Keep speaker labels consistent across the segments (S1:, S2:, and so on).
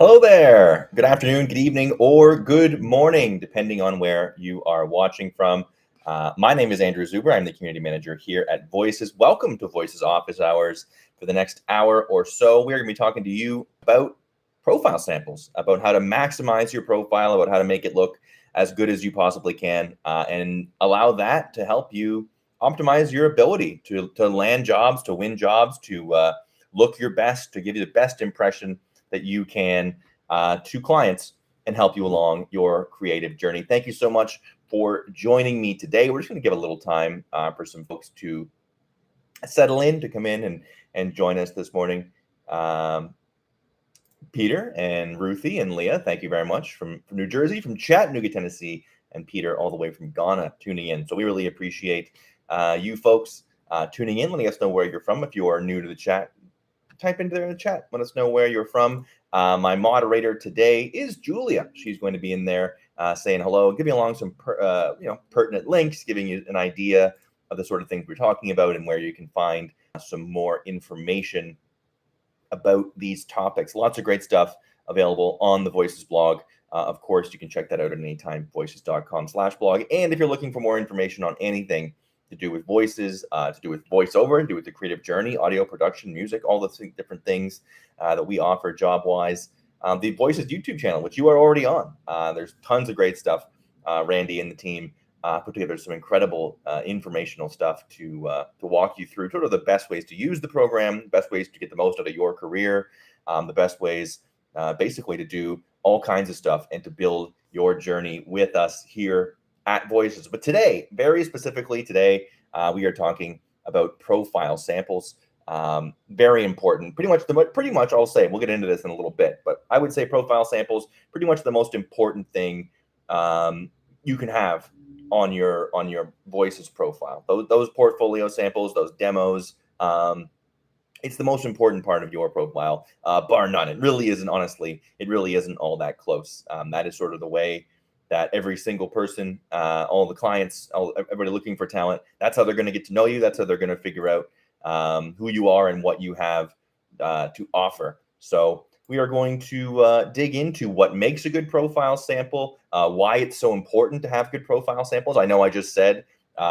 S1: Hello there. Good afternoon, good evening, or good morning, depending on where you are watching from. My name is Andrew Zuber. I'm the community manager here at Voices. Welcome to Voices Office Hours. For the next hour or so, we're going to be talking to you about profile samples, about how to maximize your profile, about how to make it look as good as you possibly can, and allow that to help you optimize your ability to land jobs, to win jobs, to look your best, to give you the best impression that you can to clients and help you along your creative journey. Thank you so much for joining me today. We're just going to give a little time for some folks to settle in, to come in and join us this morning. Peter and Ruthie and Leah, thank you very much from New Jersey, from Chattanooga, Tennessee, and Peter all the way from Ghana tuning in. So we really appreciate you folks tuning in, letting us know where you're from. If you are new to the chat, type into there in the chat. Let us know where you're from. My moderator today is Julia. She's going to be in there saying hello, giving along some pertinent links, giving you an idea of the sort of things we're talking about and where you can find some more information about these topics. Lots of great stuff available on the Voices blog. Of course, you can check that out at any time, voices.com/blog. And if you're looking for more information on anything to do with voices, to do with voiceover, to do with the creative journey, audio production, music, all the different things that we offer job-wise. The Voices YouTube channel, which you are already on. There's tons of great stuff. Randy and the team put together some incredible informational stuff to walk you through sort of the best ways to use the program, best ways to get the most out of your career, the best ways basically to do all kinds of stuff and to build your journey with us here at Voices. But today, very specifically today, we are talking about profile samples. Very important. Pretty much I'll say, we'll get into this in a little bit, but I would say profile samples, pretty much the most important thing you can have on your Voices profile. Those portfolio samples, those demos, it's the most important part of your profile, bar none. It really isn't, honestly, it really isn't all that close. That is sort of the way that every single person, all the clients, everybody looking for talent, that's how they're going to get to know you. That's how they're going to figure out who you are and what you have to offer. So we are going to dig into what makes a good profile sample, why it's so important to have good profile samples. I know I just said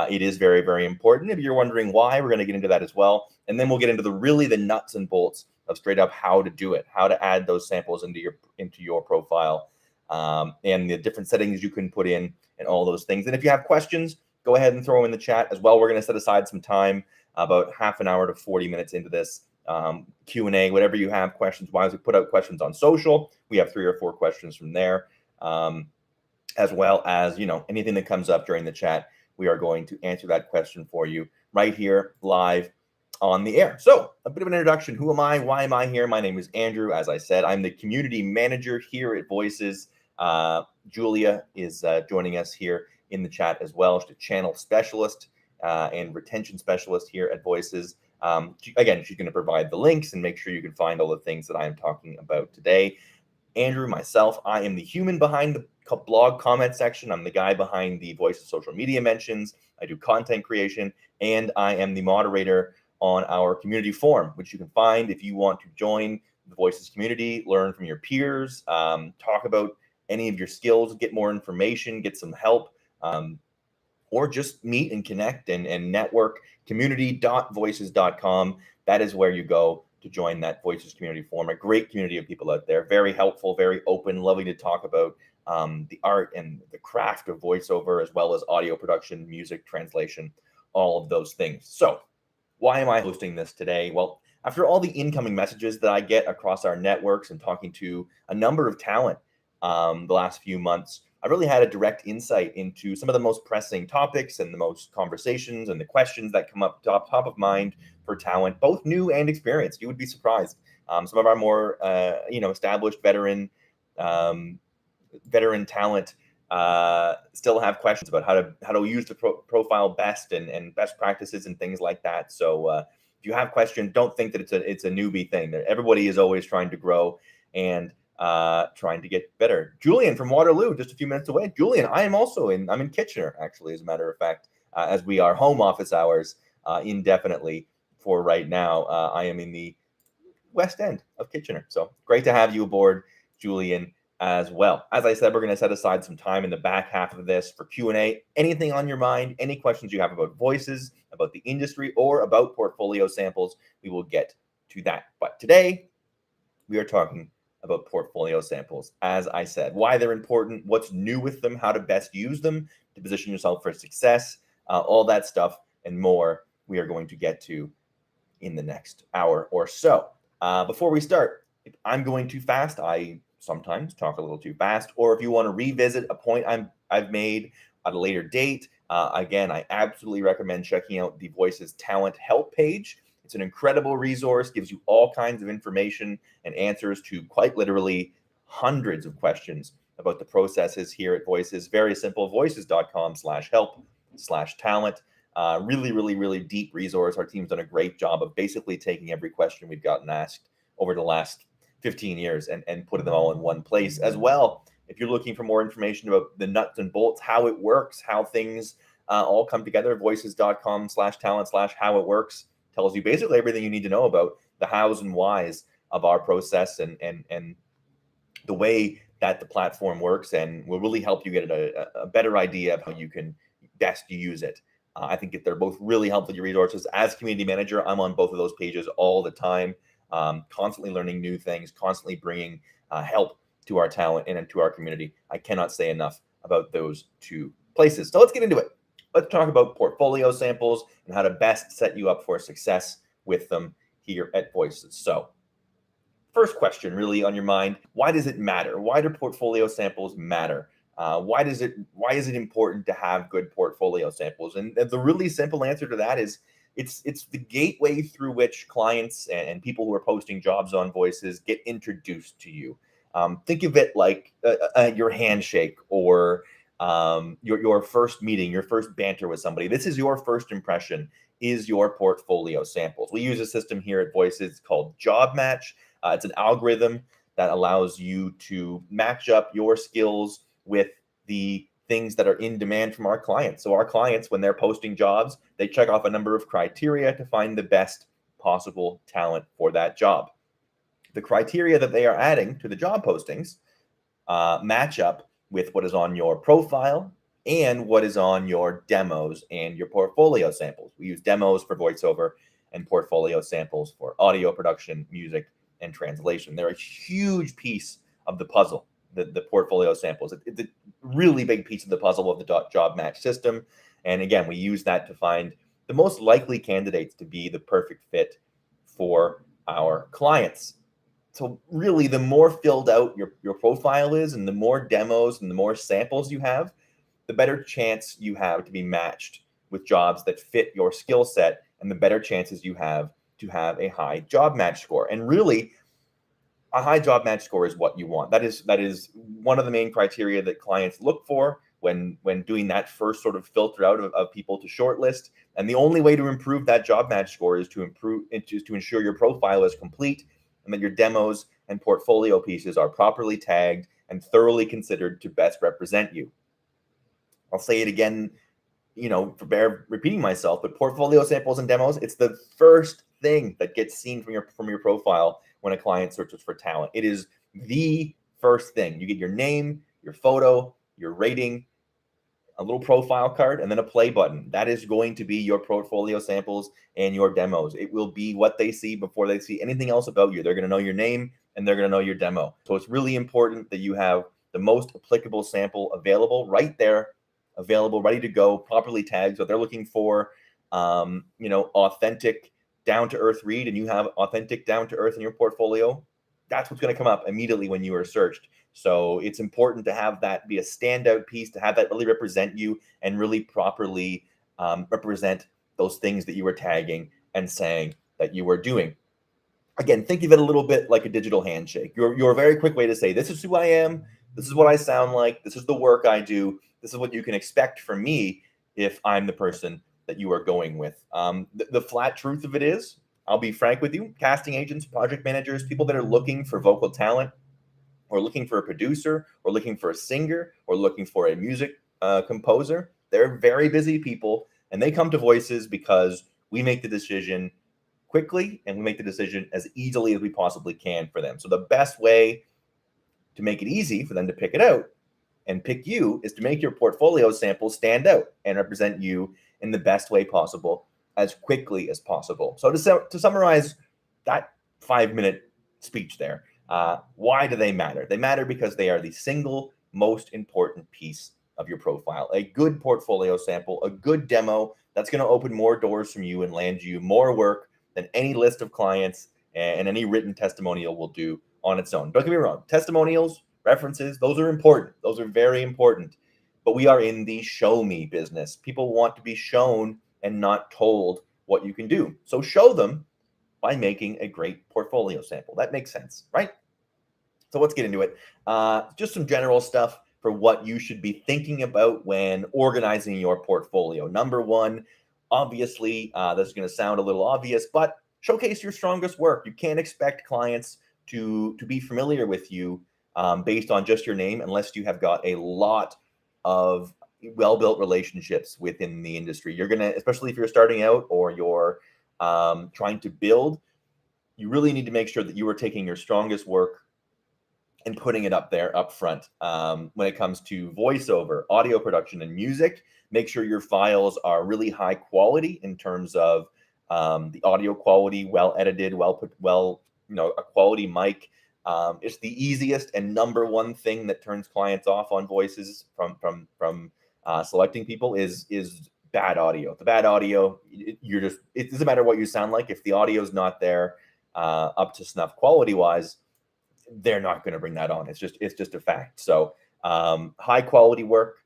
S1: it is very, very important. If you're wondering why, we're going to get into that as well. And then we'll get into the nuts and bolts of straight up how to do it, how to add those samples into your profile. And the different settings you can put in and all those things. And if you have questions, go ahead and throw them in the chat as well. We're going to set aside some time, about half an hour to 40 minutes into this Q&A, whatever you have questions wise. We put out questions on social. We have 3 or 4 questions from there, as well as, anything that comes up during the chat. We are going to answer that question for you right here live on the air. So a bit of an introduction. Who am I? Why am I here? My name is Andrew. As I said, I'm the community manager here at Voices. Julia is joining us here in the chat as well. She's a channel specialist and retention specialist here at Voices. Again, she's going to provide the links and make sure you can find all the things that I am talking about today. Andrew, myself, I am the human behind the blog comment section. I'm the guy behind the Voices social media mentions. I do content creation, and I am the moderator on our community forum, which you can find if you want to join the Voices community, learn from your peers, talk about any of your skills, get more information, get some help, or just meet and connect and network. Community.voices.com. That is where you go to join that Voices community forum. A great community of people out there, very helpful, very open, lovely to talk about the art and the craft of voiceover, as well as audio production, music, translation, all of those things. So why am I hosting this today? Well, after all the incoming messages that I get across our networks and talking to a number of talent the last few months, I really had a direct insight into some of the most pressing topics and the most conversations and the questions that come up top of mind for talent, both new and experienced. You would be surprised. Some of our more established veteran talent still have questions about how to use the profile best and best practices and things like that. So if you have questions, don't think that it's a newbie thing. Everybody is always trying to grow and trying to get better. Julian from Waterloo, just a few minutes away. Julian, I'm in Kitchener, actually, as a matter of fact, as we are home office hours indefinitely for right now. I am in the west end of Kitchener. So great to have you aboard, Julian as well. As I said, we're going to set aside some time in the back half of this for Q&A. Anything on your mind, any questions you have about voices, about the industry, or about portfolio samples, we will get to that. But today, we are talking about portfolio samples. As I said, why they're important, what's new with them, how to best use them to position yourself for success, all that stuff and more we are going to get to in the next hour or so. Before we start, if I'm going too fast, I sometimes talk a little too fast, or if you want to revisit a point I've made at a later date, again, I absolutely recommend checking out the Voices Talent Help page. It's an incredible resource, gives you all kinds of information and answers to quite literally hundreds of questions about the processes here at Voices. Very simple, voices.com/help/talent. Really deep resource. Our team's done a great job of basically taking every question we've gotten asked over the last 15 years and putting them all in one place as well. If you're looking for more information about the nuts and bolts, how it works, how things all come together, voices.com/talent/how it works tells you basically everything you need to know about the hows and whys of our process and the way that the platform works, and will really help you get a better idea of how you can best use it. I think that they're both really helpful resources. As community manager, I'm on both of those pages all the time, constantly learning new things, constantly bringing help to our talent and to our community. I cannot say enough about those two places. So let's get into it. Let's talk about portfolio samples and how to best set you up for success with them here at Voices. So first question really on your mind, why does it matter? Why do portfolio samples matter? Why is it important to have good portfolio samples? And the really simple answer to that is it's the gateway through which clients and people who are posting jobs on Voices get introduced to you. Think of it like your handshake or your first meeting, your first banter with somebody. This is your first impression, is your portfolio samples. We use a system here at Voices called Job Match. It's an algorithm that allows you to match up your skills with the things that are in demand from our clients. So our clients, when they're posting jobs, they check off a number of criteria to find the best possible talent for that job. The criteria that they are adding to the job postings match up with what is on your profile and what is on your demos and your portfolio samples. We use demos for voiceover and portfolio samples for audio production, music, and translation. They're a huge piece of the puzzle, the portfolio samples. It's a really big piece of the puzzle of the job match system. And again, we use that to find the most likely candidates to be the perfect fit for our clients. So really, the more filled out your profile is and the more demos and the more samples you have, the better chance you have to be matched with jobs that fit your skill set, and the better chances you have to have a high job match score. And really, a high job match score is what you want. That is one of the main criteria that clients look for when doing that first sort of filter out of people to shortlist. And the only way to improve that job match score is to ensure your profile is complete and that your demos and portfolio pieces are properly tagged and thoroughly considered to best represent you. I'll say it again, for bear repeating myself, but portfolio samples and demos, it's the first thing that gets seen from your profile when a client searches for talent. It is the first thing. You get your name, your photo, your rating, a little profile card, and then a play button. That is going to be your portfolio samples and your demos. It will be what they see before they see anything else about you. They're going to know your name and they're going to know your demo. So it's really important that you have the most applicable sample available right there, available, ready to go, properly tagged. So they're looking for, authentic, down-to-earth read, and you have authentic, down-to-earth in your portfolio. That's what's going to come up immediately when you are searched. So it's important to have that be a standout piece, to have that really represent you and really properly represent those things that you were tagging and saying that you were doing. Again, think of it a little bit like a digital handshake. You're a very quick way to say, this is who I am, this is what I sound like, this is the work I do, this is what you can expect from me if I'm the person that you are going with. The flat truth of it is, I'll be frank with you, casting agents, project managers, people that are looking for vocal talent, or looking for a producer, or looking for a singer, or looking for a music composer, they're very busy people, and they come to Voices because we make the decision quickly and we make the decision as easily as we possibly can for them. So the best way to make it easy for them to pick it out and pick you is to make your portfolio samples stand out and represent you in the best way possible as quickly as possible. So to summarize that 5-minute speech there, why do they matter? They matter because they are the single most important piece of your profile. A good portfolio sample, a good demo that's going to open more doors from you and land you more work than any list of clients and any written testimonial will do on its own. Don't get me wrong, testimonials, references, those are important. Those are very important. But we are in the show me business. People want to be shown and not told what you can do. So show them by making a great portfolio sample. That makes sense, right? So let's get into it. Just some general stuff for what you should be thinking about when organizing your portfolio. Number one, obviously, this is going to sound a little obvious, but showcase your strongest work. You can't expect clients to be familiar with you based on just your name unless you have got a lot of well-built relationships within the industry. You're going to, especially if you're starting out or you're trying to build, you really need to make sure that you are taking your strongest work and putting it up there up front. When it comes to voiceover, audio production, and music, make sure your files are really high quality in terms of the audio quality, well edited, a quality mic. It's the easiest and number one thing that turns clients off on voices from selecting people is bad audio. The bad audio, it doesn't matter what you sound like. If the audio is not there up to snuff quality wise, they're not going to bring that on. It's just a fact. So high quality work,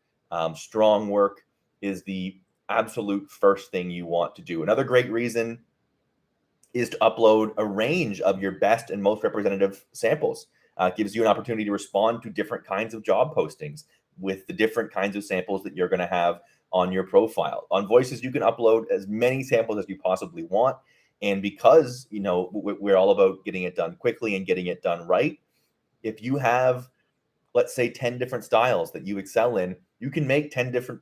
S1: strong work is the absolute first thing you want to do. Another great reason is to upload a range of your best and most representative samples. Gives you an opportunity to respond to different kinds of job postings with the different kinds of samples that you're going to have on your profile. On Voices, you can upload as many samples as you possibly want. And because, we're all about getting it done quickly and getting it done right, if you have, let's say, 10 different styles that you excel in, you can make 10 different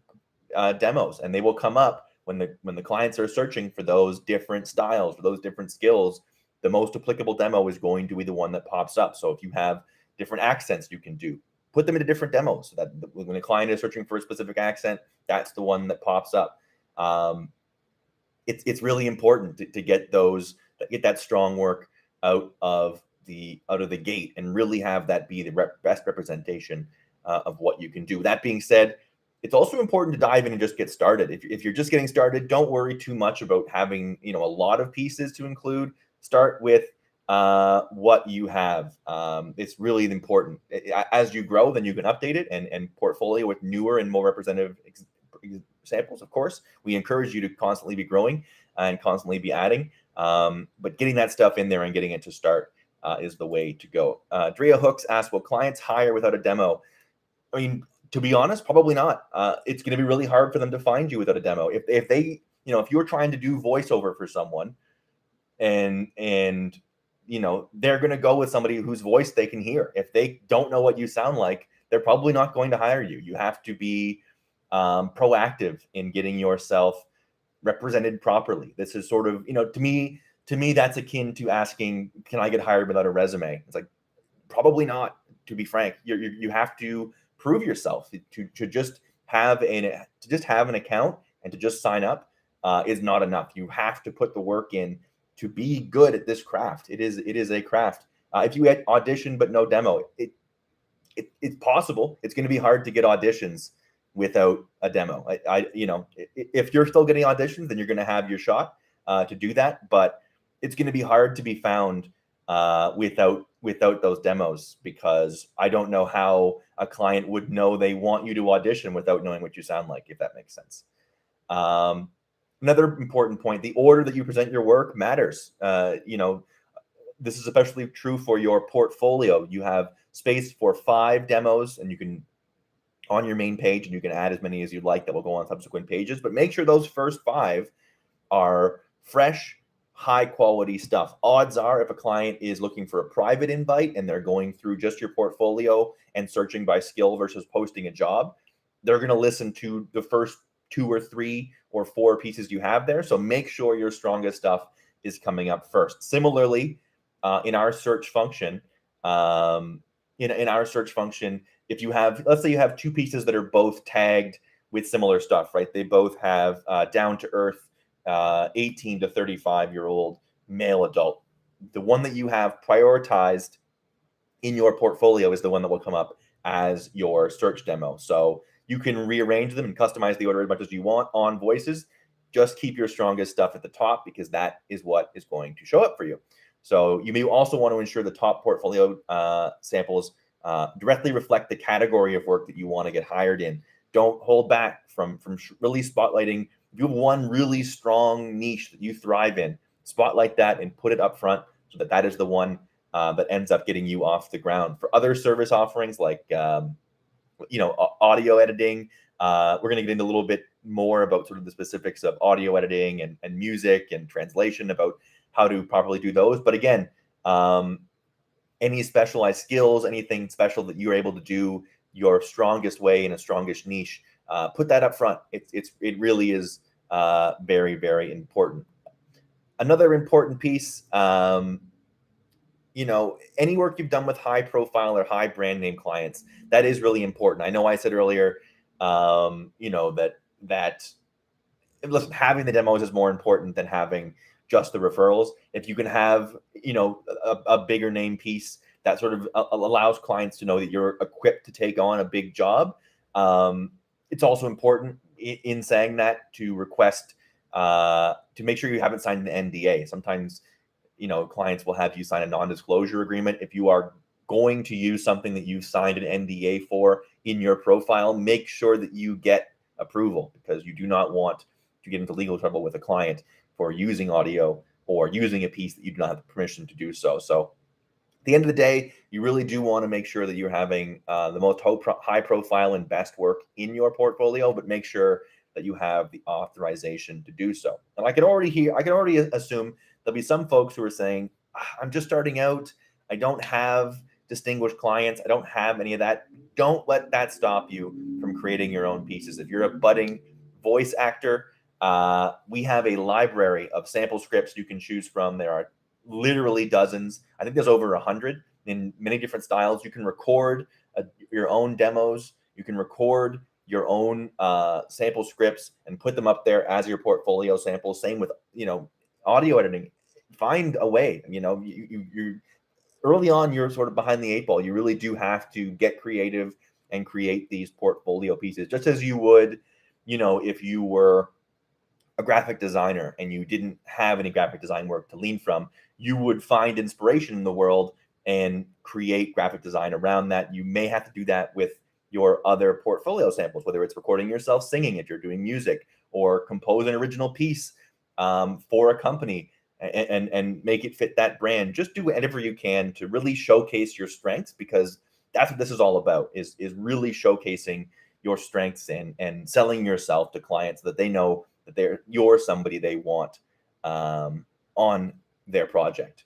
S1: demos, and they will come up when the clients are searching for those different styles, for those different skills. The most applicable demo is going to be the one that pops up. So if you have different accents you can do, put them into different demos so that when the client is searching for a specific accent, that's the one that pops up. It's really important to get that strong work out of the gate and really have that be the best representation of what you can do. That being said, it's also important to dive in and just get started. If you're just getting started, don't worry too much about having a lot of pieces to include. Start with what you have. It's really important. As you grow, then you can update it and portfolio with newer and more representative samples. Of course, we encourage you to constantly be growing and constantly be adding, but getting that stuff in there and getting it to start is the way to go. Drea Hooks asked, will clients hire without a demo? I mean, to be honest, probably not. It's going to be really hard for them to find you without a demo. If they, if you're trying to do voiceover for someone and they're going to go with somebody whose voice they can hear. If they don't know what you sound like, they're probably not going to hire you. You have to be proactive in getting yourself represented properly. This is sort of, to me, that's akin to asking, can I get hired without a resume? It's like, probably not, to be frank. You have to prove yourself. To just have an account and to just sign up is not enough. You have to put the work in to be good at this craft. It is a craft. If you had audition but no demo, it's possible. It's going to be hard to get auditions without a demo. If you're still getting auditions, then you're going to have your shot to do that. But it's going to be hard to be found without those demos, because I don't know how a client would know they want you to audition without knowing what you sound like, if that makes sense. Another important point, the order that you present your work matters. This is especially true for your portfolio. You have space for 5 demos, and you can on your main page, and you can add as many as you'd like that will go on subsequent pages. But make sure those first 5 are fresh, high quality stuff. Odds are, if a client is looking for a private invite and they're going through just your portfolio and searching by skill versus posting a job, they're going to listen to the first 2 or 3 or 4 pieces you have there. So make sure your strongest stuff is coming up first. Similarly, in our search function, in our search function, if you have, let's say you have two pieces that are both tagged with similar stuff, right? They both have down to earth, 18 to 35-year-old male adult. The one that you have prioritized in your portfolio is the one that will come up as your search demo. So you can rearrange them and customize the order as much as you want on voices. Just keep your strongest stuff at the top, because that is what is going to show up for you. So you may also want to ensure the top portfolio samples directly reflect the category of work that you want to get hired in. Don't hold back from really spotlighting. If you have one really strong niche that you thrive in, spotlight that and put it up front, so that that is the one that ends up getting you off the ground. For other service offerings like audio editing, we're going to get into a little bit more about sort of the specifics of audio editing and music and translation, about how to properly do those. But again, any specialized skills, anything special that you're able to do your strongest way in a strongest niche, put that up front. It really is very, very important. Another important piece, any work you've done with high profile or high brand name clients, that is really important. I know I said earlier, that listen, having the demos is more important than having just the referrals. If you can have, a bigger name piece that sort of allows clients to know that you're equipped to take on a big job. It's also important in saying that to request, to make sure you haven't signed an NDA. Sometimes, clients will have you sign a non-disclosure agreement. If you are going to use something that you've signed an NDA for in your profile, make sure that you get approval, because you do not want to get into legal trouble with a client for using audio or using a piece that you do not have permission to do so. So at the end of the day, you really do want to make sure that you're having the most high profile and best work in your portfolio, but make sure that you have the authorization to do so. And I can already assume there'll be some folks who are saying, I'm just starting out. I don't have distinguished clients. I don't have any of that. Don't let that stop you from creating your own pieces. If you're a budding voice actor, we have a library of sample scripts you can choose from. There are literally dozens. I think there's over 100 in many different styles. You can record your own demos. You can record your own sample scripts and put them up there as your portfolio samples. Same with, audio editing. Find a way. You early on, you're sort of behind the eight ball. You really do have to get creative and create these portfolio pieces, just as you would, if you were a graphic designer and you didn't have any graphic design work to lean from, you would find inspiration in the world and create graphic design around that. You may have to do that with your other portfolio samples, whether it's recording yourself singing if you're doing music, or compose an original piece for a company and make it fit that brand. Just do whatever you can to really showcase your strengths, because that's what this is all about, is really showcasing your strengths and selling yourself to clients so that they know that you're somebody they want on their project.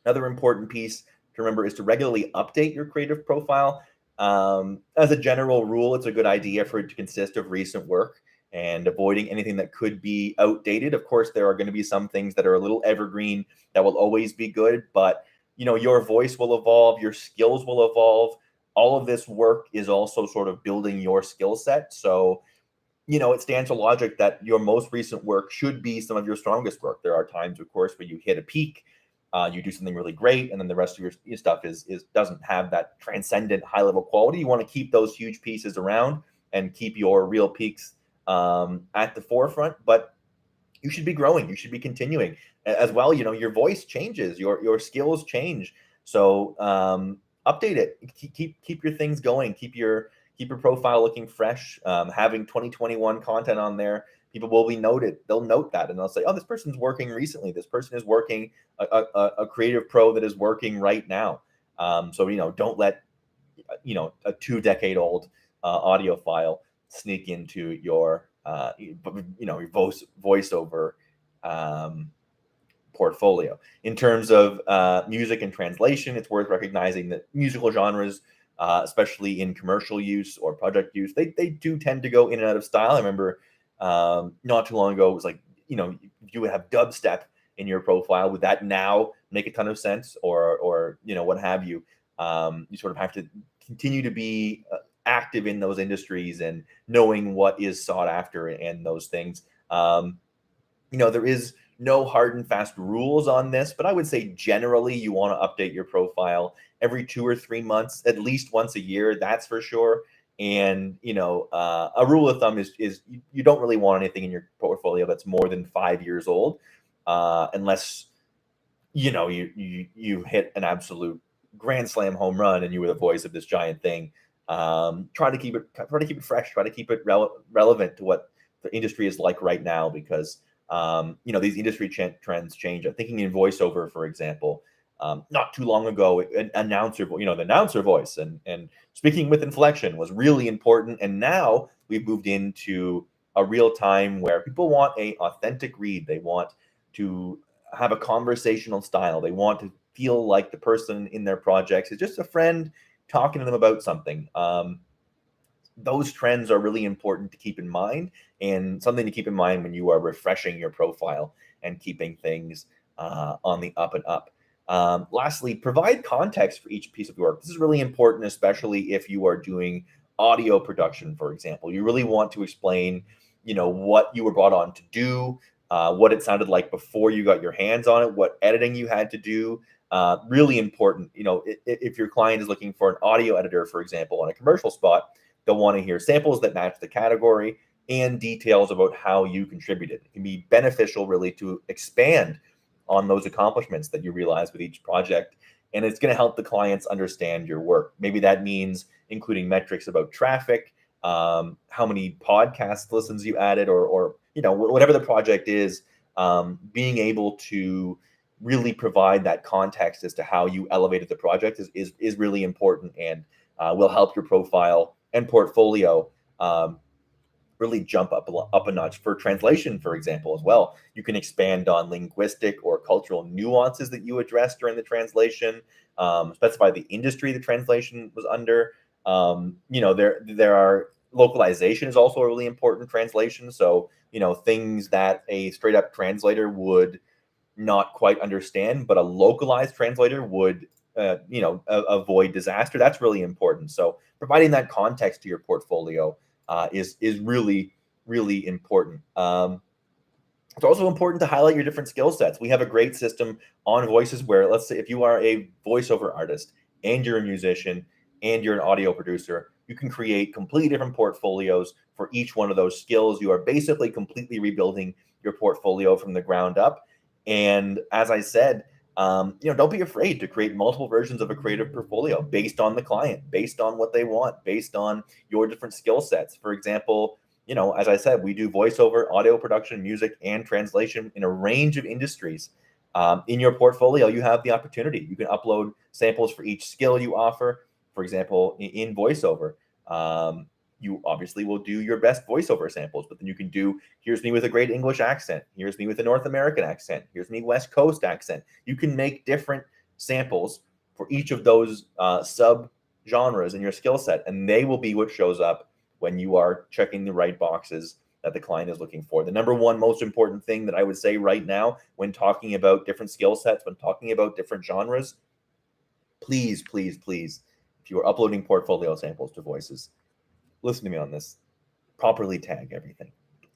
S1: Another important piece to remember is to regularly update your creative profile. As a general rule, it's a good idea for it to consist of recent work and avoiding anything that could be outdated. Of course, there are going to be some things that are a little evergreen that will always be good, but your voice will evolve, your skills will evolve. All of this work is also sort of building your skill set. So, it stands to logic that your most recent work should be some of your strongest work. There are times, of course, where you hit a peak, you do something really great, and then the rest of your stuff doesn't have that transcendent high level quality. You want to keep those huge pieces around and keep your real peaks at the forefront, but you should be growing. You should be continuing as well. Your voice changes, your skills change. So update it. Keep your things going. Keep your profile looking fresh. Having 2021 content on there, people will be noted. They'll note that and they'll say, "Oh, this person's working recently. This person is working a creative pro that is working right now." So don't let a 2-decade-old audio file sneak into your voiceover portfolio. In terms of music and translation, it's worth recognizing that musical genres, especially in commercial use or project use, they do tend to go in and out of style. I remember not too long ago, it was like, you would have dubstep in your profile. Would that now make a ton of sense, or what have you? You sort of have to continue to be active in those industries and knowing what is sought after and those things. There is no hard and fast rules on this, but I would say generally you want to update your profile every 2 or 3 months, at least once a year. That's for sure. And a rule of thumb is you don't really want anything in your portfolio that's more than 5 years old, unless you hit an absolute grand slam home run and you were the voice of this giant thing. Try to keep it fresh. Try to keep it relevant to what the industry is like right now, because these industry trends change. I'm thinking in voiceover, for example. Not too long ago, the announcer voice and speaking with inflection was really important. And now we've moved into a real time where people want a authentic read. They want to have a conversational style. They want to feel like the person in their projects is just a friend talking to them about something. Those trends are really important to keep in mind, and something to keep in mind when you are refreshing your profile and keeping things on the up and up. Lastly, provide context for each piece of work. This is really important, especially if you are doing audio production, for example. You really want to explain, what you were brought on to do, what it sounded like before you got your hands on it, what editing you had to do. Really important. If your client is looking for an audio editor, for example, on a commercial spot, they'll want to hear samples that match the category and details about how you contributed. It can be beneficial, really, to expand on those accomplishments that you realize with each project. And it's going to help the clients understand your work. Maybe that means including metrics about traffic, how many podcast listens you added, or whatever the project is, being able to really provide that context as to how you elevated the project is really important, and will help your profile and portfolio really jump up a notch. For translation, for example, as well, you can expand on linguistic or cultural nuances that you addressed during the translation, specify the industry the translation was under. There are localization is also a really important translation. So, things that a straight up translator would not quite understand, but a localized translator would, avoid disaster. That's really important. So providing that context to your portfolio is really, really important. It's also important to highlight your different skill sets. We have a great system on Voices where, let's say, if you are a voiceover artist and you're a musician and you're an audio producer, you can create completely different portfolios for each one of those skills. You are basically completely rebuilding your portfolio from the ground up. And as I said, don't be afraid to create multiple versions of a creative portfolio based on the client, based on what they want, based on your different skill sets. For example, as I said, we do voiceover, audio production, music, and translation in a range of industries. In your portfolio, you have the opportunity. You can upload samples for each skill you offer. For example, in voiceover, you obviously will do your best voiceover samples, but then you can do, here's me with a great English accent. Here's me with a North American accent. Here's me West Coast accent. You can make different samples for each of those sub genres in your skill set, and they will be what shows up when you are checking the right boxes that the client is looking for. The number one most important thing that I would say right now when talking about different skill sets, when talking about different genres, please, please, please, if you are uploading portfolio samples to Voices, listen to me on this. Properly tag everything.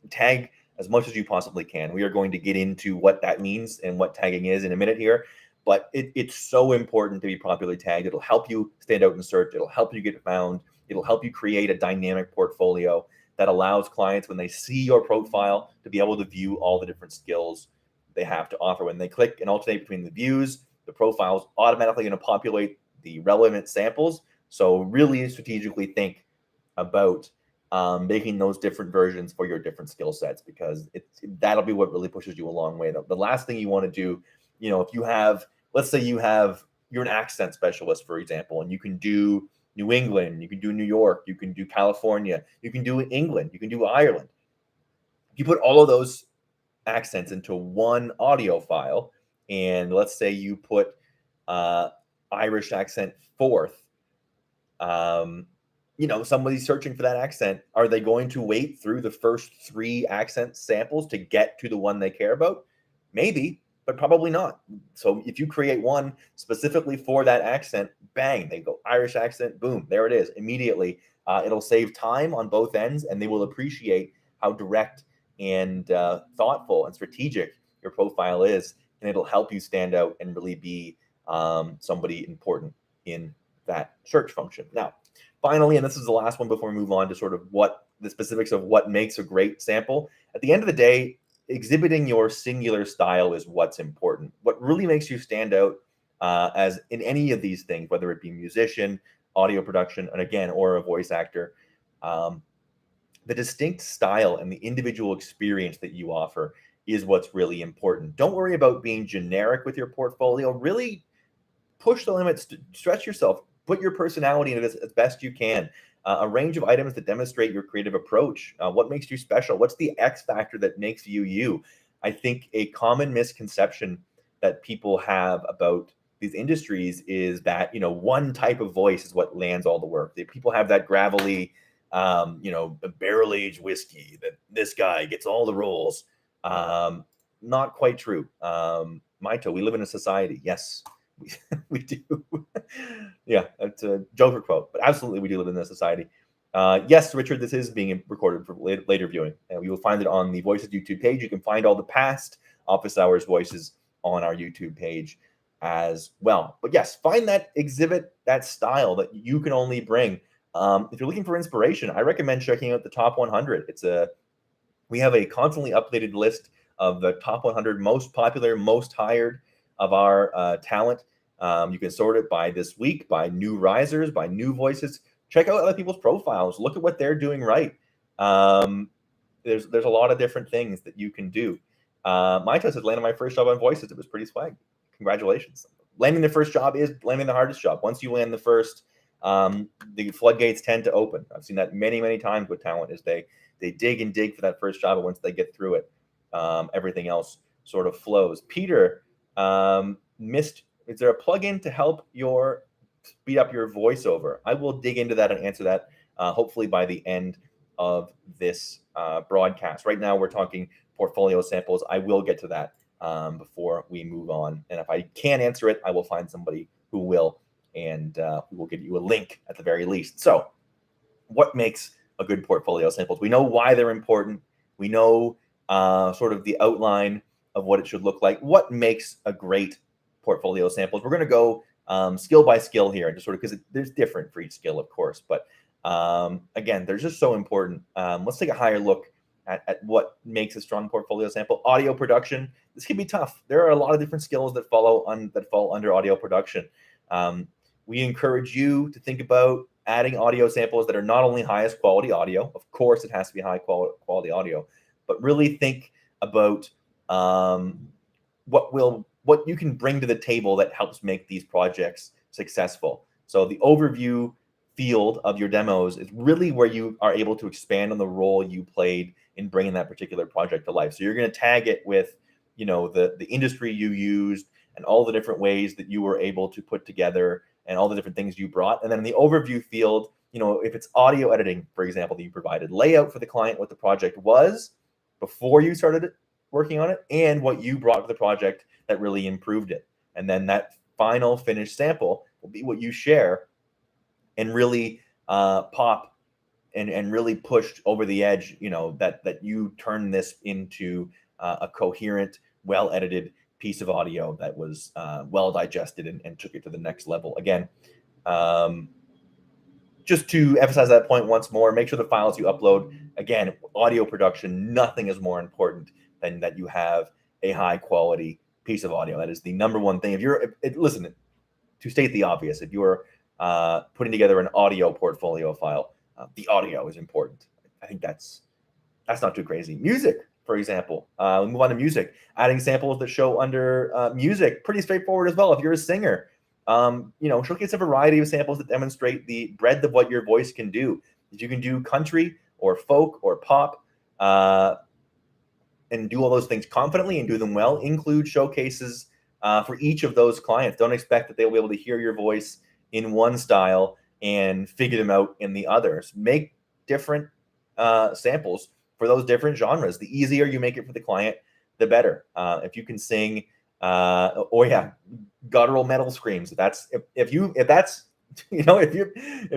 S1: Tag as much as you possibly can. We are going to get into what that means and what tagging is in a minute here, but it's so important to be properly tagged. It'll help you stand out in search. It'll help you get found. It'll help you create a dynamic portfolio that allows clients, when they see your profile, to be able to view all the different skills they have to offer. When they click and alternate between the views, the profile is automatically going to populate the relevant samples. So really strategically think about making those different versions for your different skill sets, because that'll be what really pushes you a long way. The last thing you want to do, if you have, let's say you're an accent specialist, for example, and you can do New England, you can do New York, you can do California, you can do England, you can do Ireland. You put all of those accents into one audio file, and let's say you put Irish accent fourth. Somebody's searching for that accent. Are they going to wait through the first 3 accent samples to get to the one they care about? Maybe, but probably not. So if you create one specifically for that accent, bang, they go Irish accent, boom, there it is immediately. It'll save time on both ends, and they will appreciate how direct and thoughtful and strategic your profile is, and it'll help you stand out and really be somebody important in that search function. Now, finally, and this is the last one before we move on to sort of what the specifics of what makes a great sample. At the end of the day, exhibiting your singular style is what's important. What really makes you stand out as in any of these things, whether it be musician, audio production, and again, or a voice actor, the distinct style and the individual experience that you offer is what's really important. Don't worry about being generic with your portfolio. Really push the limits, stretch yourself, put your personality into this as best you can. A range of items that demonstrate your creative approach. What makes you special? What's the X factor that makes you you? I think a common misconception that people have about these industries is that, you know, one type of voice is what lands all the work. People have that gravelly, you know, barrel-aged whiskey that this guy gets all the roles. Not quite true. Maito, we live in a society. Yes, we do. Yeah, that's a Joker quote, but absolutely we do live in this society. Yes, Richard, this is being recorded for later viewing, and we will find it on the Voices YouTube page. You can find all the past Office Hours voices on our YouTube page as well. But yes, find that exhibit, that style that you can only bring. If you're looking for inspiration, I recommend checking out the Top 100. We have a constantly updated list of the top 100 most popular, most hired of our talent. You can sort it by this week, by new risers, by new voices. Check out other people's profiles. Look at what they're doing right. There's a lot of different things that you can do. My test has landed my first job on Voices. It was pretty swag. Congratulations. Landing the first job is landing the hardest job. Once you land the first, the floodgates tend to open. I've seen that many, many times with talent is they dig and dig for that first job, and once they get through it, everything else sort of flows. Peter is there a plugin to help speed up your voiceover? I will dig into that and answer that hopefully by the end of this broadcast. Right now, we're talking portfolio samples. I will get to that before we move on. And if I can't answer it, I will find somebody who will, and we will give you a link at the very least. So what makes a good portfolio samples? We know why they're important. We know sort of the outline of what it should look like. What makes a great portfolio samples? We're going to go skill by skill here, just sort of because there's different for each skill, of course. But again, they're just so important. Let's take a higher look at what makes a strong portfolio sample. Audio production. This can be tough. There are a lot of different skills that fall under audio production. We encourage you to think about adding audio samples that are not only highest quality audio. Of course, it has to be high quality audio, but really think about what you can bring to the table that helps make these projects successful. So the overview field of your demos is really where you are able to expand on the role you played in bringing that particular project to life. So you're going to tag it with, you know, the industry you used and all the different ways that you were able to put together and all the different things you brought. And then in the overview field, you know, if it's audio editing, for example, that you provided, layout for the client, what the project was before you started working on it, and what you brought to the project that really improved it. And then that final finished sample will be what you share and really pop and really pushed over the edge, you know, that you turn this into a coherent, well-edited piece of audio that was well digested and took it to the next level. Again, just to emphasize that point once more, make sure the files you upload, again, audio production, nothing is more important than that you have a high quality piece of audio. That is the number one thing. Listen, to state the obvious, if you're putting together an audio portfolio file, the audio is important. I think that's not too crazy. Music, for example, we move on to music. Adding samples that show under music, pretty straightforward as well. If you're a singer, you know, showcase a variety of samples that demonstrate the breadth of what your voice can do. If you can do country or folk or pop, and do all those things confidently and do them well, include showcases for each of those clients. Don't expect that they'll be able to hear your voice in one style and figure them out in the others. Make different samples for those different genres. The easier you make it for the client, the better. If you can sing Or yeah, guttural metal screams. If that's if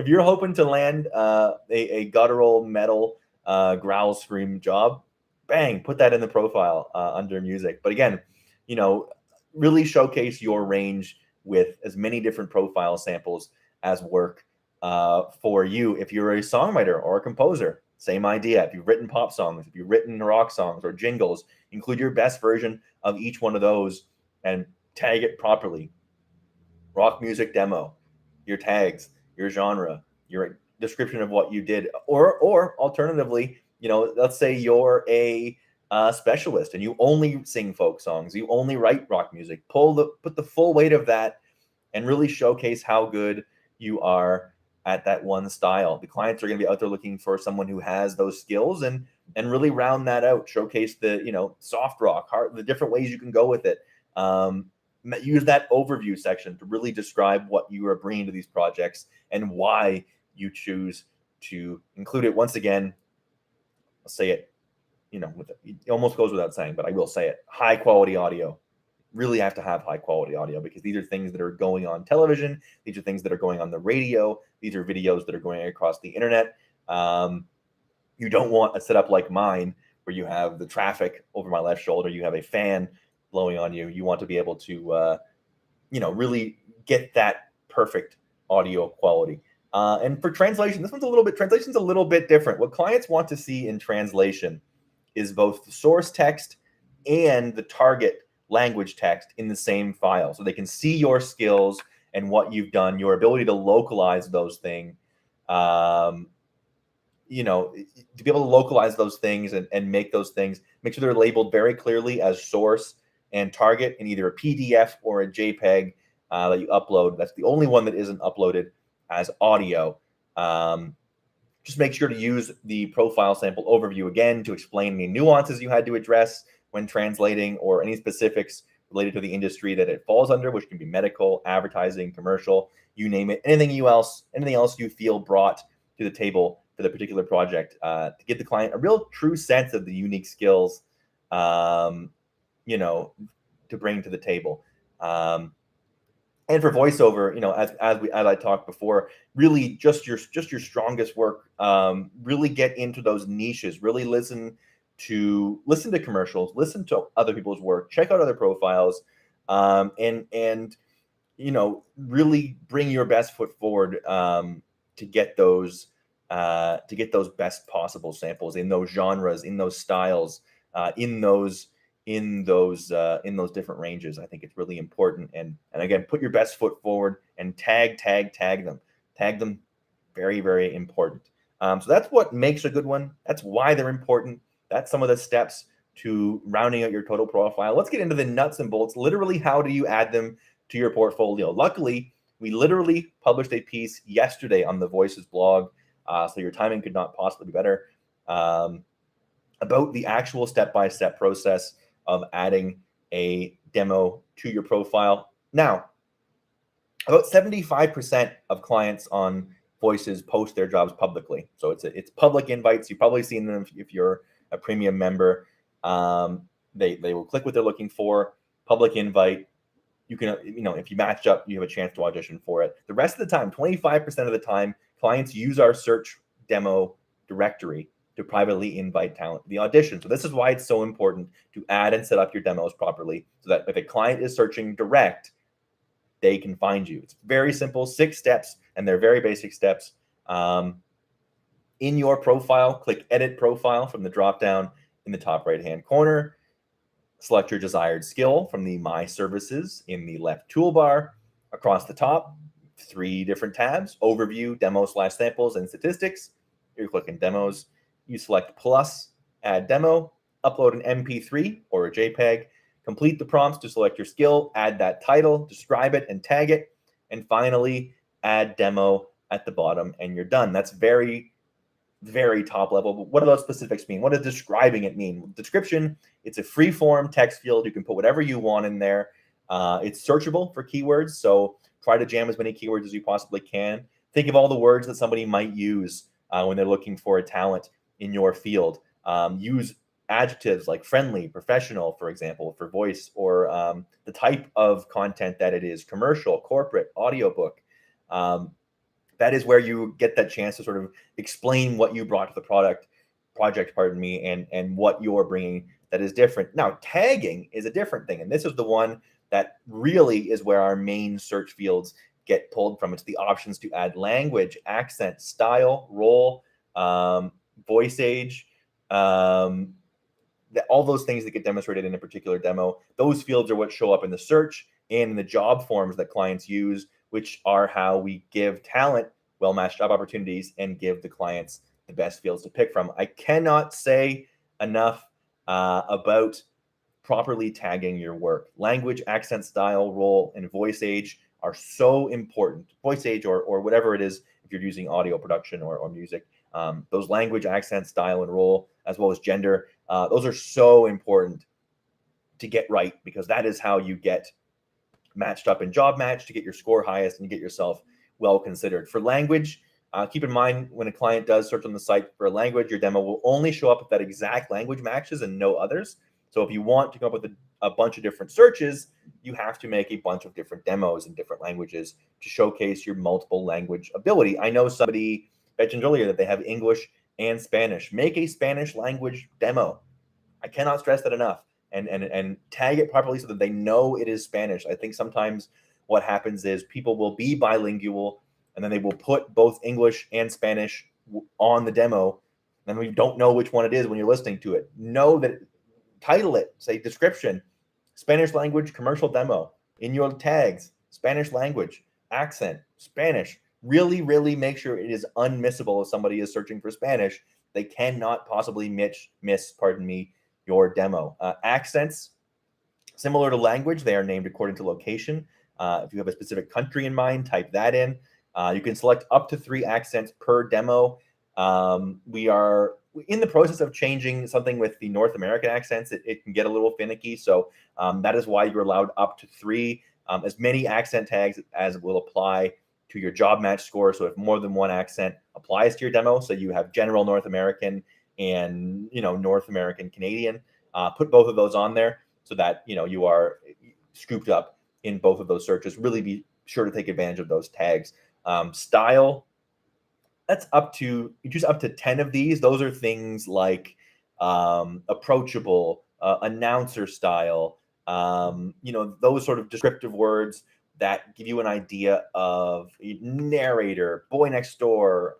S1: you're hoping to land a guttural metal growl scream job, bang, put that in the profile under music. But again, really showcase your range with as many different profile samples as work for you. If you're a songwriter or a composer, same idea. If you've written pop songs, if you've written rock songs or jingles, include your best version of each one of those and tag it properly. Rock music demo, your tags, your genre, your description of what you did, or alternatively, let's say you're a specialist and you only sing folk songs, you only write rock music. Put the full weight of that and really showcase how good you are at that one style. The clients are going to be out there looking for someone who has those skills and really round that out. Showcase the soft rock, the different ways you can go with it. Use that overview section to really describe what you are bringing to these projects and why you choose to include it. Once again, I'll say it, it almost goes without saying, but I will say it. High quality audio. Really have to have high quality audio because these are things that are going on television. These are things that are going on the radio. These are videos that are going across the internet. You don't want a setup like mine where you have the traffic over my left shoulder. You have a fan blowing on you. You want to be able to, really get that perfect audio quality. And for translation, translation's a little bit different. What clients want to see in translation is both the source text and the target language text in the same file. So they can see your skills and what you've done, your ability to localize those things, to be able to localize those things and make those things, make sure they're labeled very clearly as source and target in either a PDF or a JPEG that you upload. That's the only one that isn't uploaded as audio. Just make sure to use the profile sample overview again to explain any nuances you had to address when translating or any specifics related to the industry that it falls under, which can be medical, advertising, commercial, you name it. Anything else you feel brought to the table for the particular project to give the client a real true sense of the unique skills to bring to the table. And for voiceover, as I talked before, really just your strongest work. Really get into those niches. Really listen to commercials. Listen to other people's work. Check out other profiles, and really bring your best foot forward to get those best possible samples in those genres, in those styles, in those different ranges. I think it's really important. And again, put your best foot forward and tag them. Very, very important. So that's what makes a good one. That's why they're important. That's some of the steps to rounding out your total profile. Let's get into the nuts and bolts. Literally, how do you add them to your portfolio? Luckily, we literally published a piece yesterday on the Voices blog, so your timing could not possibly be better, about the actual step-by-step process of adding a demo to your profile. Now, about 75% of clients on Voices post their jobs publicly. So it's public invites. You've probably seen them if you're a premium member. They will click what they're looking for, public invite. You can, if you match up, you have a chance to audition for it. The rest of the time, 25% of the time, clients use our search demo directory to privately invite talent to the audition. So this is why it's so important to add and set up your demos properly so that if a client is searching direct, they can find you. It's very simple, 6 steps, and they're very basic steps. In your profile, click Edit Profile from the drop-down in the top right-hand corner. Select your desired skill from the My Services in the left toolbar. Across the top, 3 different tabs: Overview, Demo/Samples, and Statistics. You're clicking Demos. You select Plus, Add Demo, upload an MP3 or a JPEG, complete the prompts to select your skill, add that title, describe it, and tag it, and finally, add demo at the bottom, and you're done. That's very, very top level. But what do those specifics mean? What does describing it mean? Description, it's a free form text field. You can put whatever you want in there. It's searchable for keywords, so try to jam as many keywords as you possibly can. Think of all the words that somebody might use when they're looking for a talent in your field. Use adjectives like friendly, professional, for example, for voice, or the type of content that it is, commercial, corporate, audiobook. That is where you get that chance to sort of explain what you brought to the project, and what you're bringing that is different. Now, tagging is a different thing, and this is the one that really is where our main search fields get pulled from. It's the options to add language, accent, style, role, voice age, all those things that get demonstrated in a particular demo. Those fields are what show up in the search and in the job forms that clients use, which are how we give talent well-matched job opportunities and give the clients the best fields to pick from. I cannot say enough about properly tagging your work. Language, accent, style, role, and voice age are so important. Voice age or whatever it is, if you're using audio production or music, those language, accent, style, and role, as well as gender, those are so important to get right, because that is how you get matched up in job match, to get your score highest and get yourself well considered. For language, keep in mind, when a client does search on the site for a language, your demo will only show up if that exact language matches and no others. So if you want to come up with a bunch of different searches, you have to make a bunch of different demos in different languages to showcase your multiple language ability. I know somebody mentioned earlier that they have English and Spanish. Make a Spanish language demo. I cannot stress that enough. And tag it properly so that they know it is Spanish. I think sometimes what happens is people will be bilingual and then they will put both English and Spanish on the demo, and we don't know which one it is when you're listening to it. Know that, title it, say description, Spanish language commercial demo. In your tags, Spanish language, accent, Spanish. Really, really make sure it is unmissable if somebody is searching for Spanish. They cannot possibly miss your demo. Accents, similar to language, they are named according to location. If you have a specific country in mind, type that in. You can select up to 3 accents per demo. We are in the process of changing something with the North American accents. It can get a little finicky, so that is why you're allowed up to 3, as many accent tags as will apply to your job match score. So if more than one accent applies to your demo, so you have general North American and North American Canadian, put both of those on there so that you are scooped up in both of those searches. Really be sure to take advantage of those tags. Style, that's you choose up to 10 of these. Those are things like approachable, announcer style, those sort of descriptive words that give you an idea of narrator, boy next door,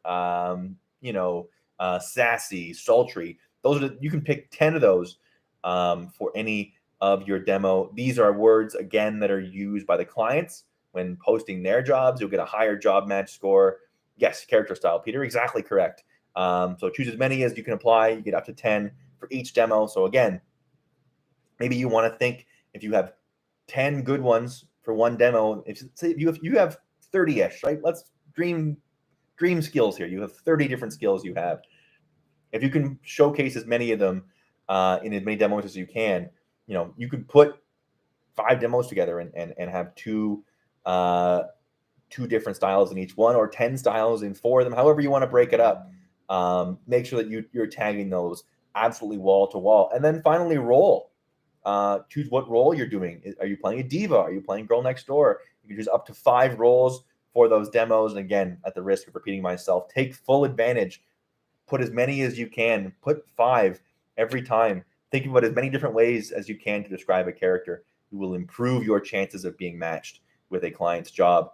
S1: sassy, sultry. You can pick 10 of those for any of your demo. These are words, again, that are used by the clients when posting their jobs. You'll get a higher job match score. Yes, character style, Peter, exactly correct. So choose as many as you can apply. You get up to 10 for each demo. So again, maybe you want to think, if you have 10 good ones for one demo, if you have 30-ish, right? Let's dream skills here. You have 30 different skills you have. If you can showcase as many of them in as many demos as you can, you could put 5 demos together and have two different styles in each one, or 10 styles in 4 of them, however you want to break it up. Make sure that you're tagging those absolutely wall to wall. And then finally, role. Choose what role you're doing. Are you playing a diva? Are you playing girl next door? You can choose up to 5 roles for those demos. And again, at the risk of repeating myself, take full advantage. Put as many as you can. Put 5 every time. Think about as many different ways as you can to describe a character. You will improve your chances of being matched with a client's job.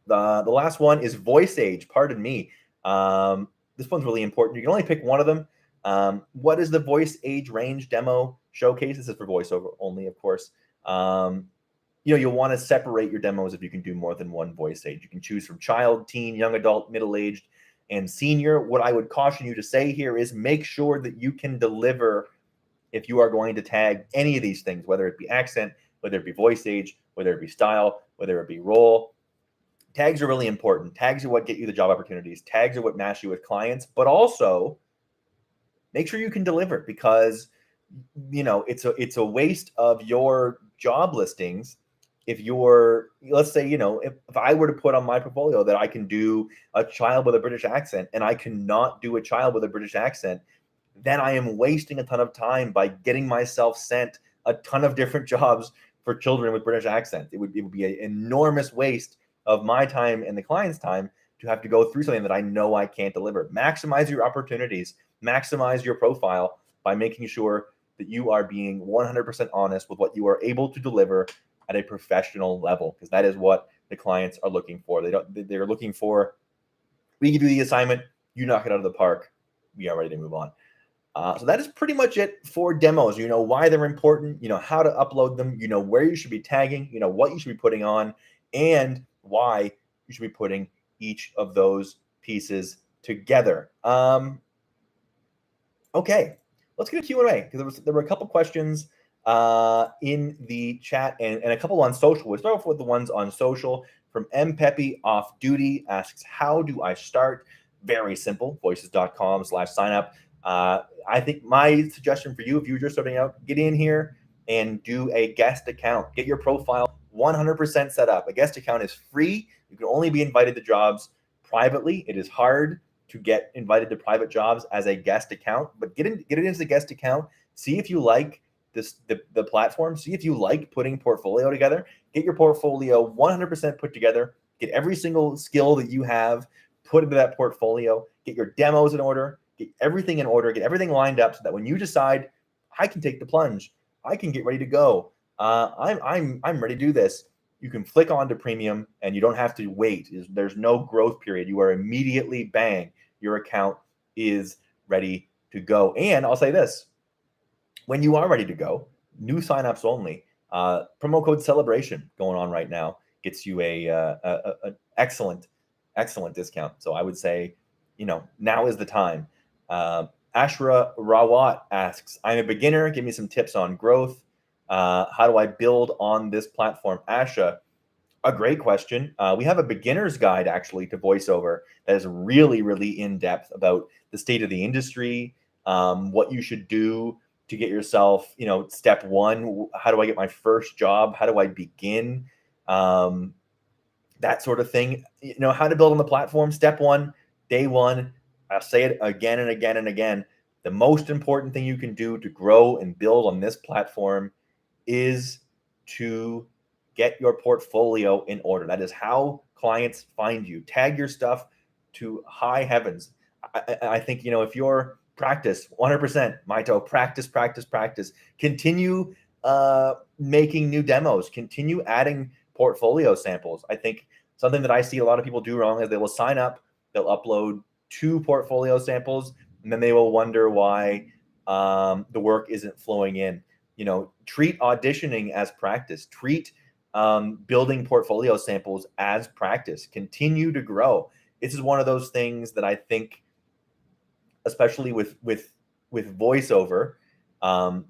S1: The last one is voice age. Pardon me. This one's really important. You can only pick one of them. What is the voice age range demo showcase? This is for voiceover only, of course. You'll want to separate your demos if you can do more than one voice age. You can choose from child, teen, young adult, middle-aged, and senior. What I would caution you to say here is make sure that you can deliver if you are going to tag any of these things, whether it be accent, whether it be voice age, whether it be style, whether it be role. Tags are really important. Tags are what get you the job opportunities. Tags are what match you with clients, but also make sure you can deliver, because it's a waste of your job listings if let's say, if I were to put on my portfolio that I can do a child with a British accent, and I cannot do a child with a British accent then I am wasting a ton of time by getting myself sent a ton of different jobs for children with British accents. It would be an enormous waste of my time and the client's time to have to go through something that I know I can't deliver. Maximize your opportunities, maximize your profile by making sure that you are being 100% honest with what you are able to deliver at a professional level, because that is what the clients are looking for. They're looking for, we give you the assignment, you knock it out of the park, we are ready to move on. So that is pretty much it for demos. You know why they're important, you know how to upload them, you know where you should be tagging, you know what you should be putting on, and why you should be putting each of those pieces together. Okay, let's get a Q&A, because there were a couple questions in the chat and a couple on social. We'll start off with the ones on social. From M. Pepe Off Duty asks, how do I start? Very simple, voices.com/signup. I think my suggestion for you, if you're just starting out, get in here and do a guest account. Get your profile 100% set up. A guest account is free. You can only be invited to jobs privately. It is hard to get invited to private jobs as a guest account, but get it into the guest account. See if you like the platform. See if you like putting portfolio together. Get your portfolio 100% put together. Get every single skill that you have put into that portfolio. Get your demos in order. Get everything in order. Get everything lined up so that when you decide, I can take the plunge, I can get ready to go. I'm ready to do this. You can flick on to premium and you don't have to wait. There's no growth period. You are immediately, bang, your account is ready to go. And I'll say this, when you are ready to go, new signups only, promo code celebration going on right now gets you an excellent discount. So I would say, you know, now is the time. Ashra Rawat asks, I'm a beginner. Give me some tips on growth. How do I build on this platform? Asha, a great question. We have a beginner's guide actually to VoiceOver that is really, really in depth about the state of the industry, what you should do to get yourself, you know, step one, how do I get my first job? How do I begin? That sort of thing, you know, how to build on the platform. Step one, day one, I'll say it again and again and again. The most important thing you can do to grow and build on this platform is to get your portfolio in order. That is how clients find you. Tag your stuff to high heavens. I think, you know, if you're practice 100%, Maito, practice, continue making new demos, continue adding portfolio samples. I think something that I see a lot of people do wrong is they will sign up, they'll upload 2 portfolio samples, and then they will wonder why the work isn't flowing in. You know, treat auditioning as practice. Treat building portfolio samples as practice. Continue to grow. This is one of those things that I think, especially with VoiceOver,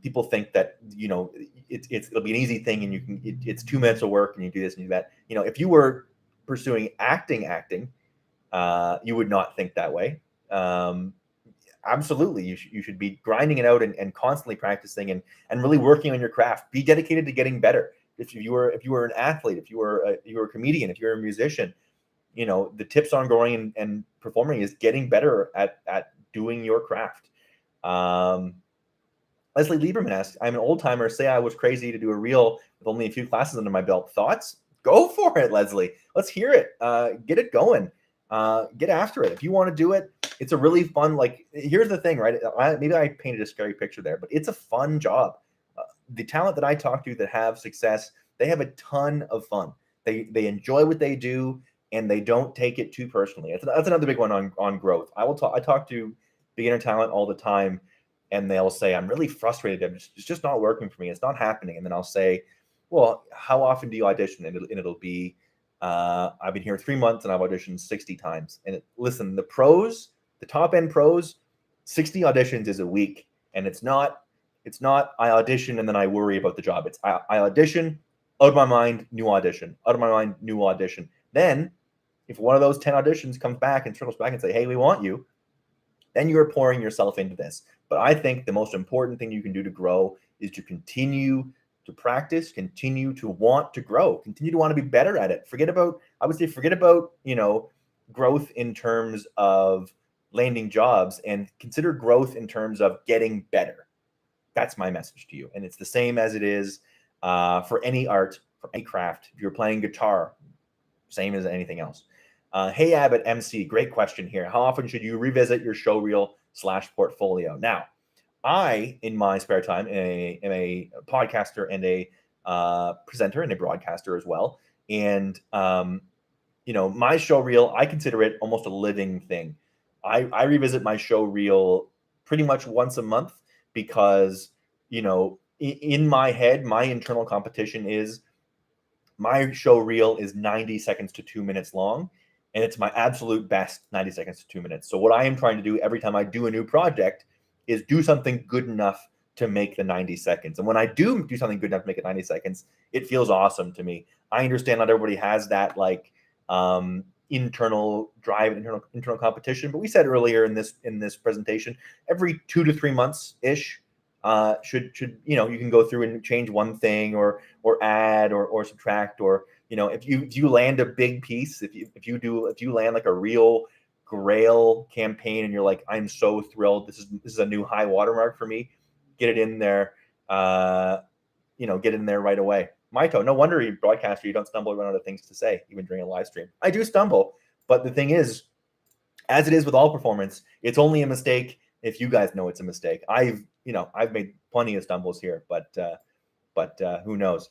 S1: people think that, you know, it'll be an easy thing and you can it's 2 minutes of work and you do this and do that. You know, if you were pursuing acting, you would not think that way. Absolutely, you should be grinding it out and constantly practicing and really working on your craft. Be dedicated to getting better. If you were an athlete, if you were a comedian, if you're a musician, you know, the tips on growing and performing is getting better at doing your craft. Leslie Lieberman asks, I'm an old timer. Say I was crazy to do a reel with only a few classes under my belt. Thoughts? Go for it, Leslie. Let's hear it. Get it going. Get after it. If you want to do it, it's a really fun, like, here's the thing, right? Maybe I painted a scary picture there, but it's a fun job. The talent that I talk to that have success, they have a ton of fun. They enjoy what they do and they don't take it too personally. That's another big one on growth. I talk to beginner talent all the time and they'll say, I'm really frustrated. It's just not working for me. It's not happening. And then I'll say, well, how often do you audition? And it'll be, I've been here 3 months and I've auditioned 60 times. And listen, the pros, the top end pros, 60 auditions is a week. And it's not I audition and then I worry about the job. It's I audition, out of my mind, new audition, out of my mind, new audition. Then if one of those 10 auditions comes back and circles back and say, hey, we want you, then you're pouring yourself into this. But I think the most important thing you can do to grow is to continue to practice, continue to want to grow, continue to want to be better at it. Forget about, you know, growth in terms of landing jobs and consider growth in terms of getting better. That's my message to you. And it's the same as it is for any art, for any craft. If you're playing guitar, same as anything else. Hey, Abbott MC, great question here. How often should you revisit your show reel / portfolio? Now, I, in my spare time, am a podcaster and a presenter and a broadcaster as well. And, my show reel, I consider it almost a living thing. I revisit my show reel pretty much once a month because, in my head, my internal competition is my show reel is 90 seconds to 2 minutes long, and it's my absolute best 90 seconds to 2 minutes. So what I am trying to do every time I do a new project is do something good enough to make the 90 seconds. And when I do something good enough to make it 90 seconds, it feels awesome to me. I understand not everybody has that internal drive, internal competition. But we said earlier in this presentation, every 2 to 3 months ish, should you can go through and change one thing or add or subtract, or if you land a big piece, if you land like a real grail campaign and you're like, I'm so thrilled, this is a new high watermark for me, get it in there, get in there right away. Maito, no wonder you broadcaster, you don't stumble around out of things to say even during a live stream. I do stumble, but the thing is, as it is with all performance, it's only a mistake if you guys know it's a mistake. I've made plenty of stumbles here, but who knows?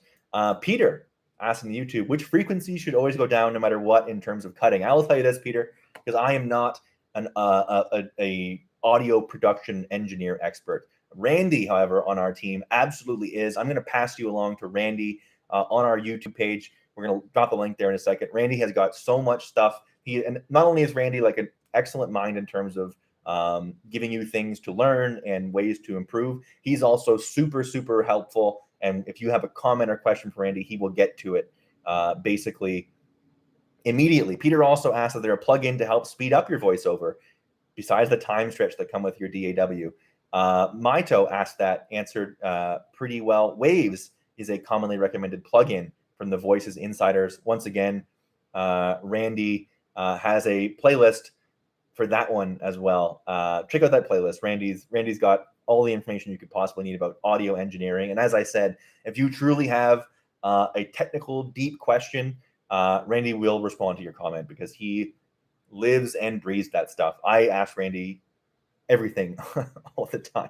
S1: Peter asking the YouTube, which frequency should always go down no matter what in terms of cutting? I will tell you this, Peter, because I am not an a audio production engineer expert. Randy, however, on our team absolutely is. I'm going to pass you along to Randy on our YouTube page. We're going to drop the link there in a second. Randy has got so much stuff. And not only is Randy like an excellent mind in terms of giving you things to learn and ways to improve, he's also super, super helpful. And if you have a comment or question for Randy, he will get to it basically immediately. Peter also asked if there a plugin to help speed up your voiceover besides the time stretch that come with your DAW. Maito asked that, answered pretty well. Waves is a commonly recommended plugin from the Voices Insiders. Once again, Randy has a playlist for that one as well. Check out that playlist. Randy's got all the information you could possibly need about audio engineering. And as I said, if you truly have a technical, deep question, Randy will respond to your comment because he lives and breathes that stuff. I ask Randy everything all the time.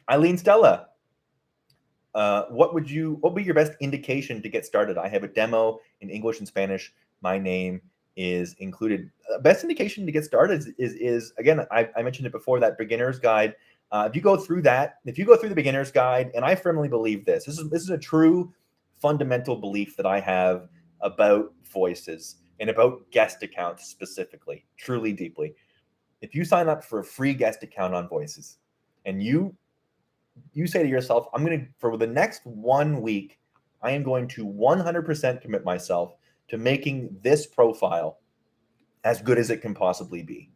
S1: Eileen Stella, what would be your best indication to get started? I have a demo in English and Spanish. My name is included. Best indication to get started is again, I mentioned it before, that beginner's guide. If you go through the beginner's guide, and I firmly believe this is a true fundamental belief that I have about voices and about guest accounts specifically, truly deeply. If you sign up for a free guest account on Voices and you say to yourself, for the next 1 week, I am going to 100% commit myself to making this profile as good as it can possibly be.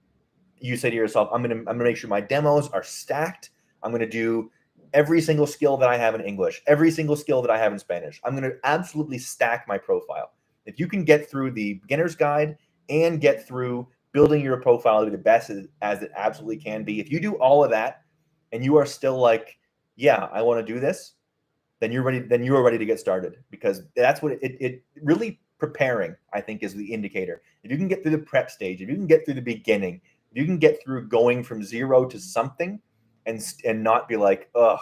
S1: You say to yourself, I'm gonna make sure my demos are stacked. I'm gonna do every single skill that I have in English, every single skill that I have in Spanish. I'm gonna absolutely stack my profile. If you can get through the beginner's guide and get through building your profile to be the best as it absolutely can be, if you do all of that and you are still like, yeah, I want to do this, then you're ready. Then you are ready to get started, because that's what it really preparing, I think, is the indicator. If you can get through the prep stage, if you can get through the beginning, if you can get through going from zero to something and not be like, ugh,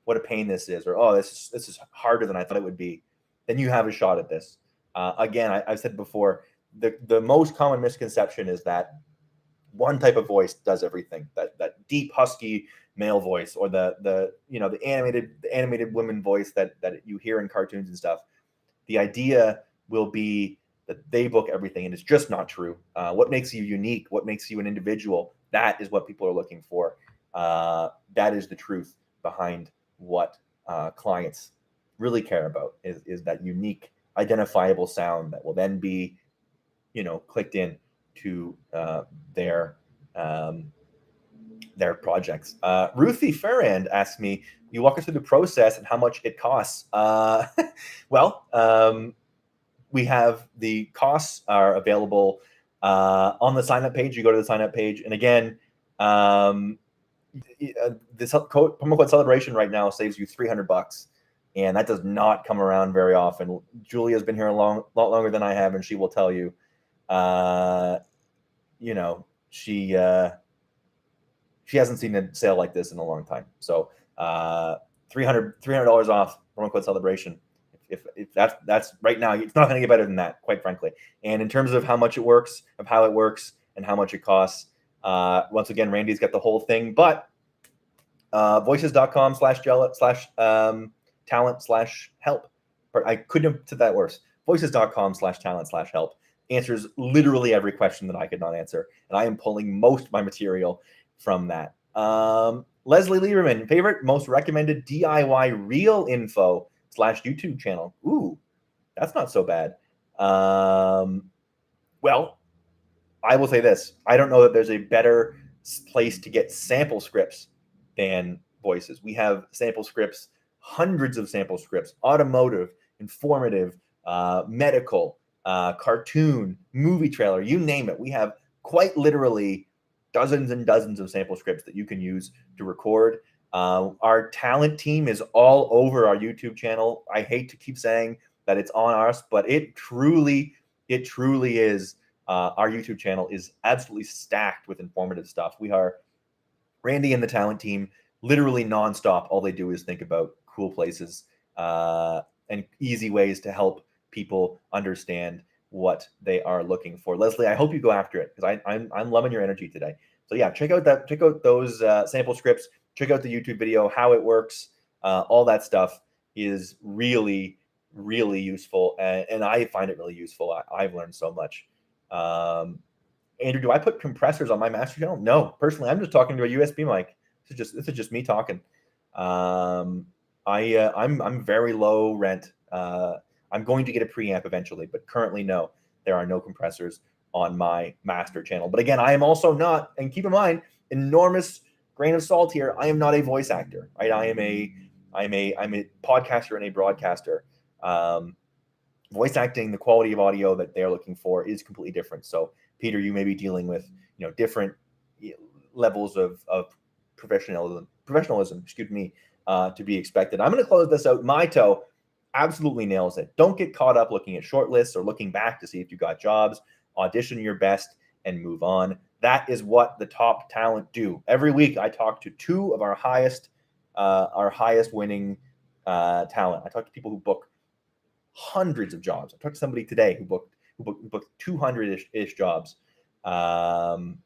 S1: what a pain this is, or oh, this is harder than I thought it would be, then you have a shot at this. Again, I've said before, the most common misconception is that one type of voice does everything. That deep husky male voice, or the animated women voice that you hear in cartoons and stuff. The idea will be that they book everything, and it's just not true. What makes you unique? What makes you an individual? That is what people are looking for. That is the truth behind what clients really care about, is that unique, identifiable sound that will then be, clicked in to their projects. Ruthie Farrand asked me, you walk us through the process and how much it costs. Well, we have the costs are available On the sign up page, you go to the sign up page, and again, this promo code celebration right now saves you $300, and that does not come around very often. Julia's been here a lot longer than I have, and she will tell you, she hasn't seen a sale like this in a long time. So $300 off, promo code celebration. If that's right now, it's not going to get better than that, quite frankly. And in terms of how much it works, of how it works, and how much it costs, once again, Randy's got the whole thing, but voices.com/talent/help. I couldn't have said that worse. Voices.com/talent/help answers literally every question that I could not answer, and I am pulling most of my material from that. Leslie Lieberman, favorite, most recommended DIY reel info /YouTube channel. Ooh, that's not so bad. Well, I will say this. I don't know that there's a better place to get sample scripts than Voices. We have sample scripts, hundreds of sample scripts, automotive, informative, medical, cartoon, movie trailer, you name it. We have quite literally dozens and dozens of sample scripts that you can use to record. Our talent team is all over our YouTube channel. I hate to keep saying that it's on us, but it truly is. Our YouTube channel is absolutely stacked with informative stuff. We are Randy and the talent team, literally nonstop. All they do is think about cool places and easy ways to help people understand what they are looking for. Leslie, I hope you go after it, because I'm loving your energy today. So yeah, check out those sample scripts. Check out the YouTube video, how it works. All that stuff is really, really useful, and I find it really useful. I've learned so much. Andrew, do I put compressors on my master channel? No, personally, I'm just talking to a USB mic. This is just me talking. I'm very low rent. I'm going to get a preamp eventually, but currently, no, there are no compressors on my master channel. But again, I am also not, and keep in mind, enormous grain of salt here, I am not a voice actor, right? I'm a podcaster and a broadcaster. Voice acting, the quality of audio that they're looking for is completely different. So Peter, you may be dealing with, different levels of professionalism, to be expected. I'm going to close this out. Maito absolutely nails it. Don't get caught up looking at short lists or looking back to see if you got jobs. Audition your best and move on. That is what the top talent do. Every week I talk to two of our highest winning talent. I talk to people who book hundreds of jobs. I talked to somebody today who booked 200-ish jobs. And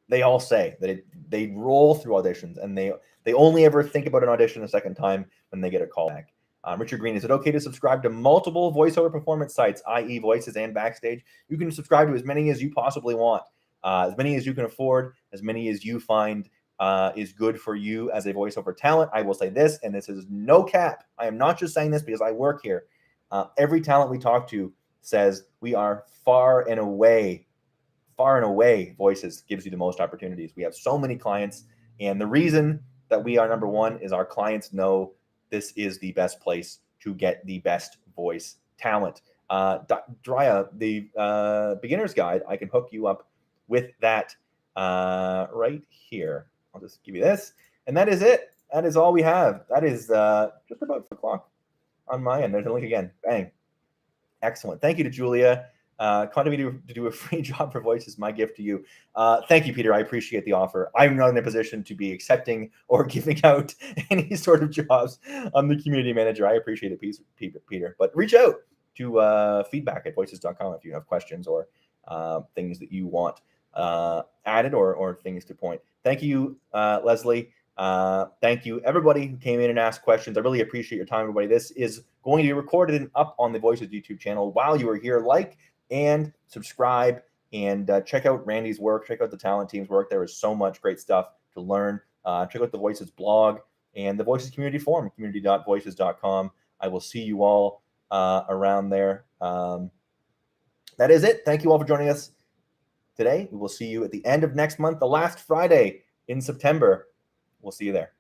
S1: they all say that they roll through auditions, and they only ever think about an audition a second time when they get a call back. Richard Green, is it okay to subscribe to multiple voiceover performance sites, i.e. Voices and Backstage? You can subscribe to as many as you possibly want, as many as you can afford, as many as you find is good for you as a voiceover talent. I will say this, and this is no cap. I am not just saying this because I work here. Every talent we talk to says we are far and away, Voices gives you the most opportunities. We have so many clients, and the reason that we are number one is our clients know this is the best place to get the best voice talent. Drya, the beginner's guide, I can hook you up with that right here. I'll just give you this, and that is it. That is all we have. That is just about 4 o'clock on my end. There's a link again. Bang. Excellent. Thank you to Julia. Contributing to do a free job for Voices, my gift to you. Thank you, Peter. I appreciate the offer. I'm not in a position to be accepting or giving out any sort of jobs. I'm the community manager. I appreciate it, Peter. But reach out to feedback@voices.com if you have questions or things that you want added or things to point. Thank you, Leslie. Thank you, everybody who came in and asked questions. I really appreciate your time, everybody. This is going to be recorded and up on the Voices YouTube channel while you are here. Like and subscribe and check out Randy's work. Check out the talent team's work. There is so much great stuff to learn. Check out the Voices blog and the Voices community forum, community.voices.com. I will see you all around there. That is it. Thank you all for joining us today. We will see you at the end of next month, the last Friday in September. We'll see you there.